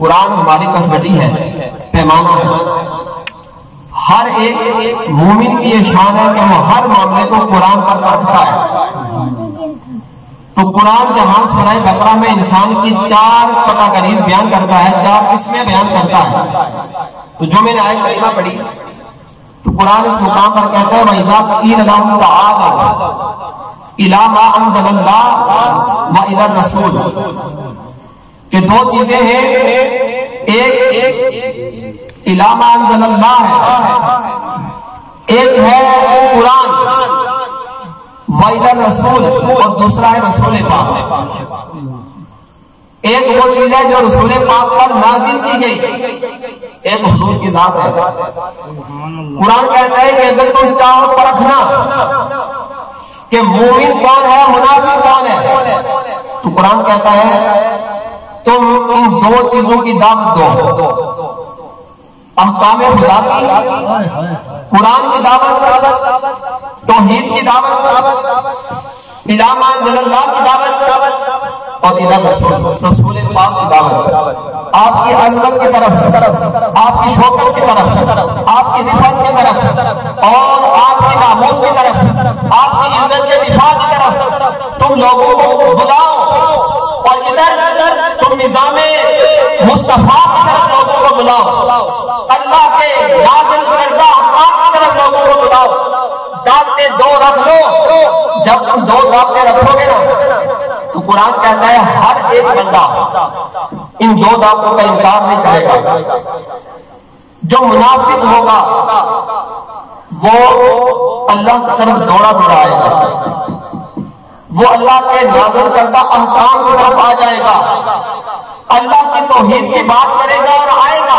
قرآن ہماری کسوٹی ہے، پیمانہ ہے۔ ہر ایک مومن کی یہ شان ہے کہ وہ ہر معاملے کو قرآن پر رکھتا ہے۔ تو قرآن جہاں سورہ بقرہ میں انسان کی 4 کیٹیگری بیان کرتا ہے، 4 قسمیں بیان کرتا ہے۔ تو جو میں نے آیت کریمہ پڑھی تو قرآن اس مقام پر کہتا ہے وَإِذَا قِيلَ لَهُمْ تَعَالَوْا إِلَىٰ مَا أَنزَلَ اللَّهُ وَإِلَى الرَّسُولِ، کہ 2 چیزیں ہیں، ایک إِلَىٰ مَا أَنزَلَ اللَّهُ ہے، ایک ہے قرآن وَإِلَى الرَّسُولِ، اور دوسرا ہے رسول پاک۔ ایک وہ چیز ہے جو رسول پاک پر نازل کی گئی، ایک حضور کی ذات ہے۔ قرآن کہتا ہے کہ اگر تم چاہو پرکھنا کہ مومن کون ہے منافق کون ہے، تو قرآن کہتا ہے تم ان 2 چیزوں کی دعوت دو، احکام خدا کی، قرآن کی دعوت، توحید کی دعوت، اِلیٰ مَا أَنزَلَ اللَّهُ کی دعوت، اور اِلیٰ رسول پاک کی دعوت، آپ کی عظمت کی طرف، آپ کی شوکت کی طرف، آپ کی رفعت کی طرف، اور آپ کی ناموس کی طرف، آپ کی عزت کے دفاع کی طرف تم لوگوں کو بلاؤ، اور ادھر تم نظام مصطفیٰ کی طرف لوگوں کو بلاؤ، اللہ کے نازل کردہ احکام کی طرف لوگوں کو بلاؤ۔ دعوتیں 2 رکھ لو، جب تم 2 دعوتیں رکھو گے نا تو قرآن کہتا ہے ہر ایک بندہ ان 2 دعوتوں کا انکار نہیں کرے گا۔ جو منافق ہوگا وہ اللہ کی طرف دوڑا آئے گا، وہ اللہ کے نازل کردہ احکام کی طرف آ جائے گا، اللہ کی توحید کی بات کرے گا اور آئے گا۔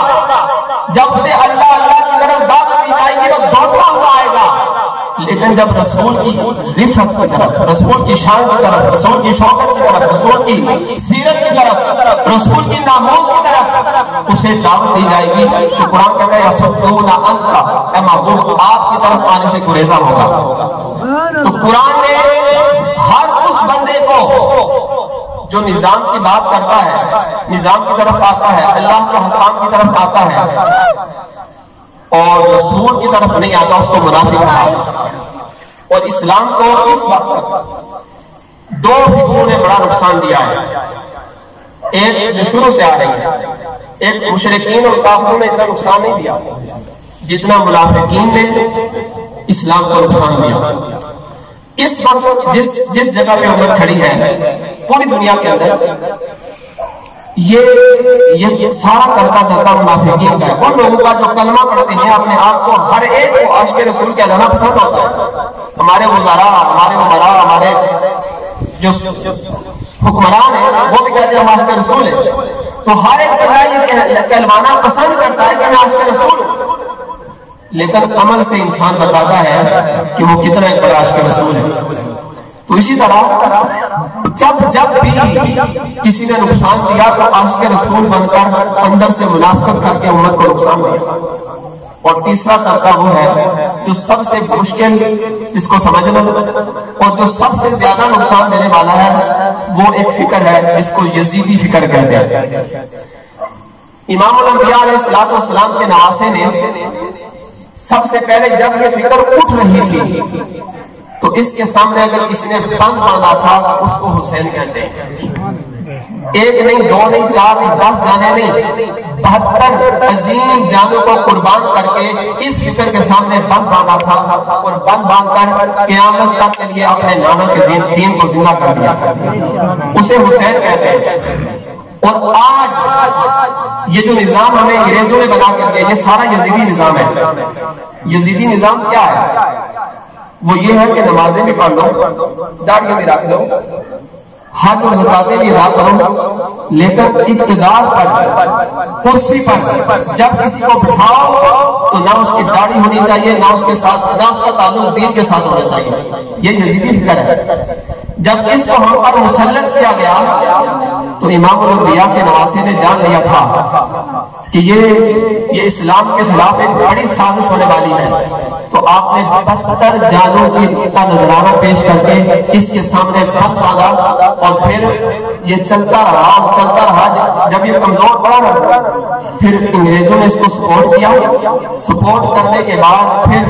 جب سے اللہ کی طرف دعوت دی جائے گی تو دوڑتا ہوا آئے گا، لیکن جب رسول کی رفعت کی طرف، رسول کی شان کی طرف، رسول کی شوکت کی طرف، رسول کی سیرت کی طرف، رسول کی ناموس کی طرف اسے دعوت دی جائے گی تو قرآن کہتا ہے یصدون عنک، اے محبوب آپ کی طرف آنے سے گریزاں ہوگا۔ تو قرآن نے ہر اس بندے کو جو نظام کی بات کرتا ہے، نظام کی طرف آتا ہے، اللہ کے حکام کی طرف آتا ہے اور رسول کی طرف نہیں آتا، اس کو منافق کہا۔ اور اسلام کو اس وقت 2 فکروں نے بڑا نقصان دیا ہے، ایک جو شروع سے آ رہی ہے، ایک مشرکین اور کافروں نے اتنا نقصان نہیں دیا جتنا منافقین نے اسلام کو نقصان دیا۔ اس وقت جس جگہ پہ امت کھڑی ہے پوری دنیا کے اندر، یہ سارا کرتا دھرتا منافقین کا ہے۔ ان لوگوں کا جو کلمہ پڑھتے ہیں اپنے آپ کو ہر ایک کو عاشق رسول کہلانا پسند ہوتا ہے۔ ہمارے وزراء، ہمارے عمراء، ہمارے جو حکمران ہیں وہ بھی کہتے ہیں ہم عاشق رسول ہیں، تو ہر ایک بندہ یہ کہلوانا پسند کرتا ہے کہ میں عاشق رسول ہوں، لیکن عمل سے انسان بتاتا ہے کہ وہ کتنا ایک بڑا عاشق رسول ہے۔ تو اسی طرح جب بھی کسی نے نقصان دیا تو عاشق رسول بن کر اندر سے منافقت کر کے امت کو نقصان دیا۔ اور تیسرا طبقہ وہ ہے جو سب سے مشکل، جس کو سمجھنا اور جو سب سے زیادہ نقصان دینے والا ہے، وہ ایک فکر ہے جس کو یزیدی فکر کہتے ہیں۔ امام الانبیاء علیہ السلام کے نواسے نے سب سے پہلے جب یہ فکر اٹھ رہی تھی تو اس کے سامنے اگر کسی نے بند باندھا تھا اس کو حسین کہتے ہیں۔ 1 نہیں 2 نہیں 4 نہیں 10 جانے نہیں، 72 عظیم جانوں کو قربان کر کے اس فکر کے سامنے بند باندھا تھا، اور بند باندھ کر قیامت تک کے لیے اپنے نانا کے دین کو زندہ کر دیا تھا، اسے حسین کہتے ہیں۔ اور آج یہ جو نظام ہمیں انگریزوں نے بنا کر دیا، یہ سارا یزیدی نظام ہے۔ یزیدی نظام کیا ہے؟ وہ یہ ہے کہ نمازیں بھی پڑھ لو، داڑھی بھی رکھ لو، حج اور زکاتیں بھی ادا کرو، لیکن اقتدار پر، کرسی پر جب کسی کو بٹھاؤ تو نہ اس کی داڑھی ہونی چاہیے، نہ اس کے ساتھ، نہ اس کا تعلق دین کے ساتھ ہونا چاہیے۔ یہ یزیدی فکر ہے۔ جب اس کو ہم پر مسلط کیا گیا تو امام الانبیاء کے نواسے نے جان لیا تھا کہ یہ اسلام کے خلاف ایک بڑی سازش ہونے والی ہے، تو آپ نے 72 جانوں کا نذرانہ پیش کر کے اس کے سامنے پھل مانگا، اور پھر یہ چلتا رہا، جب یہ کمزور پڑا نا، پھر انگریزوں نے اس کو سپورٹ کیا، سپورٹ کرنے کے بعد پھر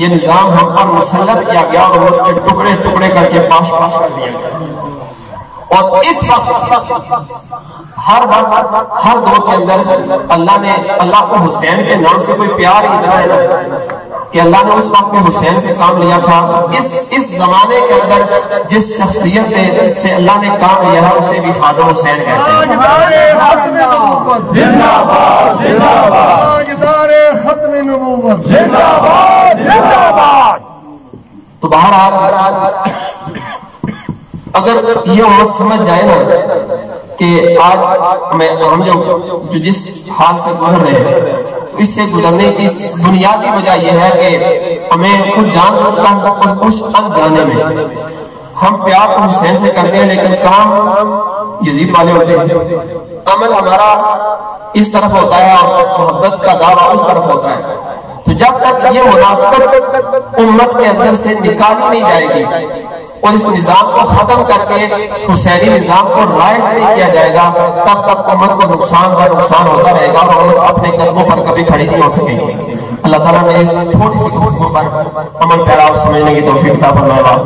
یہ نظام ہم پر مسلط کیا گیا اور ملک کے ٹکڑے ٹکڑے کر کے پاش کر دیا گیا۔ اور اس وقت ہر دور کے اندر اللہ کو حسین کے نام سے کوئی پیار ہی اتنا ہے نا کہ اللہ نے اس وقت میں حسین سے کام لیا تھا۔ اس زمانے کے اندر جس شخصیت سے اللہ نے کام لیا ہے اسے بھی خادم حسین کہتے ہیں۔ تو بہرحال اگر یہ امت سمجھ جائے نا کہ آج ہم جو جس حال سے گزر رہے ہیں، اس سے گزرنے کی بنیادی وجہ یہ ہے کہ ہمیں کچھ جان بوجھ کر اور کچھ انجانے میں ہم پیار تو حسین سے کرتے ہیں، لیکن کام یزید والے ہوتے ہیں، عمل ہمارا اس طرف ہوتا ہے اور محبت کا دعویٰ اس طرف ہوتا ہے۔ تو جب تک یہ منافقت امت کے اندر سے نکالی نہیں جائے گی اور اس نظام کو ختم کر کے حسینی نظام کو رائج نہیں کیا جائے گا، تب تک امت کو نقصان پر نقصان ہوتا رہے گا اور امت اپنے قدموں پر کبھی کھڑی نہیں ہو سکے گی۔ اللہ تعالیٰ نے اس تھوڑی سی گفتگو پر عمل پیرا سمجھنے کی توفیق عطا فرمائے۔